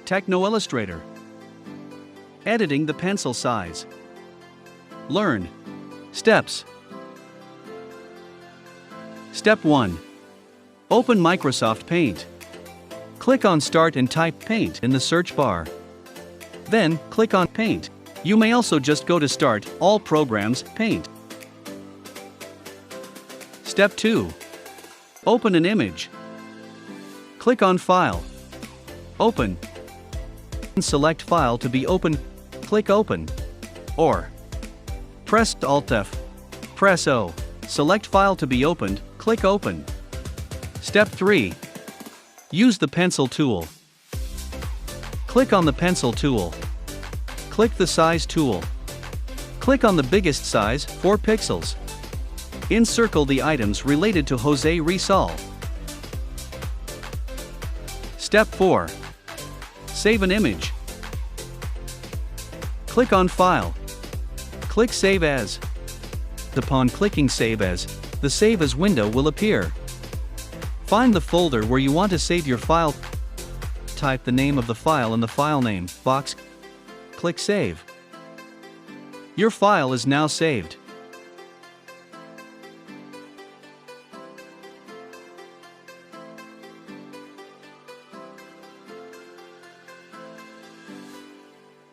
TechnoIllustrator. Editing the pencil size. Learn. Steps. Step 1. Open Microsoft Paint. Click on Start and type Paint in the search bar. Then, click on Paint. You may also just go to Start, All Programs, Paint. Step 2. Open an image. Click on File. Open. Select File to be open. Click Open. Or press Alt-F. Press O. Select File to be opened. Click Open. Step 3. Use the Pencil tool. Click on the Pencil tool. Click the Size tool. Click on the biggest size, 4 pixels. Encircle the items related to Jose Rizal. Step 4. Save an image. Click on File. Click Save As. Upon clicking Save As, the Save As window will appear. Find the folder where you want to save your file. Type the name of the file in the File Name box. Click Save. Your file is now saved.